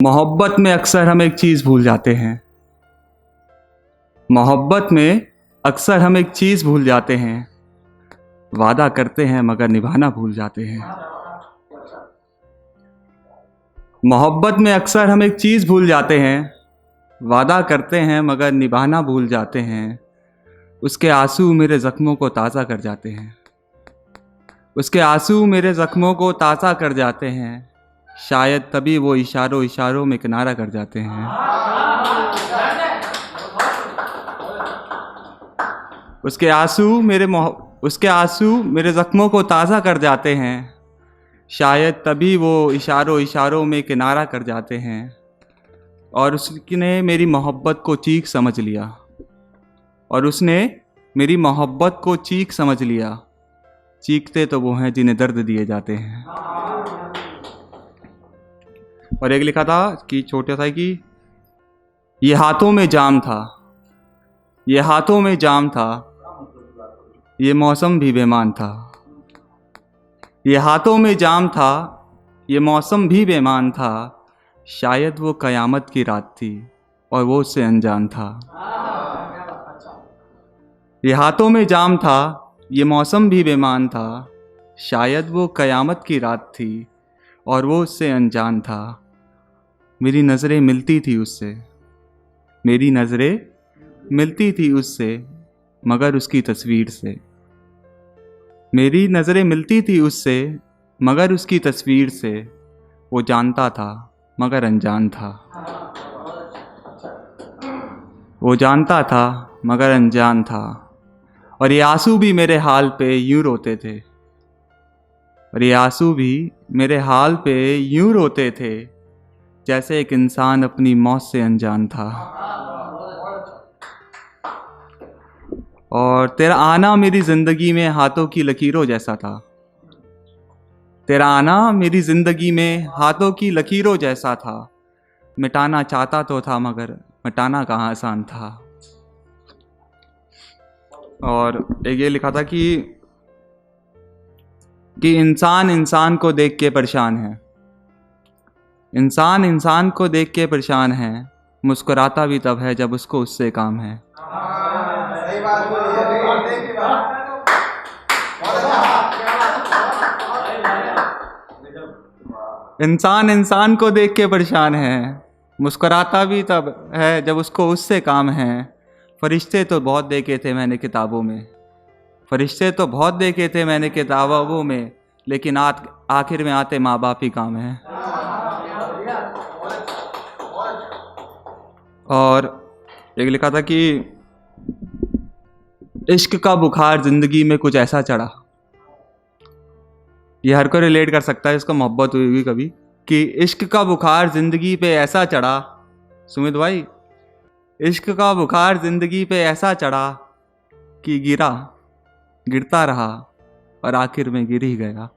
मोहब्बत में अक्सर हम एक चीज़ भूल जाते हैं। मोहब्बत में अक्सर हम एक चीज़ भूल जाते हैं। वादा करते हैं मगर निभाना भूल जाते हैं। मोहब्बत में अक्सर हम एक चीज़ भूल जाते हैं। वादा करते हैं मगर निभाना भूल जाते हैं। उसके आंसू मेरे ज़ख्मों को ताज़ा कर जाते हैं। उसके आंसू मेरे ज़ख्मों को ताज़ा कर जाते हैं। शायद तभी वो इशारों इशारों में किनारा कर जाते हैं। उसके आंसू मेरे ज़ख्मों को ताज़ा कर जाते हैं। शायद तभी वो इशारों इशारों में किनारा कर जाते हैं। और उसने मेरी मोहब्बत को चीख समझ लिया। और उसने मेरी मोहब्बत को चीख समझ लिया। चीखते तो वो हैं जिन्हें दर्द दिए जाते हैं। और एक लिखा था कि छोटा सा कि ये हाथों में जाम था, ये हाथों में जाम था, ये मौसम भी बेईमान था। ये हाथों में जाम था, ये मौसम भी बेईमान था। शायद वो कयामत की रात थी और वो उससे अनजान था। ये हाथों में जाम था, ये मौसम भी बेईमान था। शायद वो कयामत की रात थी और वो उससे अनजान था। मेरी नज़रें मिलती थी उससे, मेरी नज़रें मिलती थी उससे, मगर उसकी तस्वीर से। मेरी नज़रें मिलती थी उससे मगर उसकी तस्वीर से। वो जानता था मगर अनजान था। वो जानता था मगर अनजान था। और ये आंसू भी मेरे हाल पे यूं रोते थे। और ये आंसू भी मेरे हाल पे यूं रोते थे जैसे एक इंसान अपनी मौत से अनजान था। और तेरा आना मेरी ज़िंदगी में हाथों की लकीरों जैसा था। तेरा आना मेरी ज़िंदगी में हाथों की लकीरों जैसा था। मिटाना चाहता तो था मगर मिटाना कहाँ आसान था। और एक ये लिखा था कि इंसान इंसान को देख के परेशान है। इंसान इंसान को देख के परेशान है। मुस्कुराता भी तब है जब उसको उससे काम है। सही बात बोली है। इंसान इंसान को देख के परेशान है। मुस्कुराता भी तब है जब उसको उससे काम है। फरिश्ते तो बहुत देखे थे मैंने किताबों में। फरिश्ते तो बहुत देखे थे मैंने किताबों में, लेकिन आखिर में आते माँ बाप ही काम है। और एक लिखा था कि इश्क का बुखार जिंदगी में कुछ ऐसा चढ़ा। ये हर कोई रिलेट कर सकता है, इसको मोहब्बत हुई होगी कभी, कि इश्क का बुखार जिंदगी पे ऐसा चढ़ा। सुमित भाई, इश्क का बुखार जिंदगी पे ऐसा चढ़ा कि गिरता रहा और आखिर में गिर ही गया।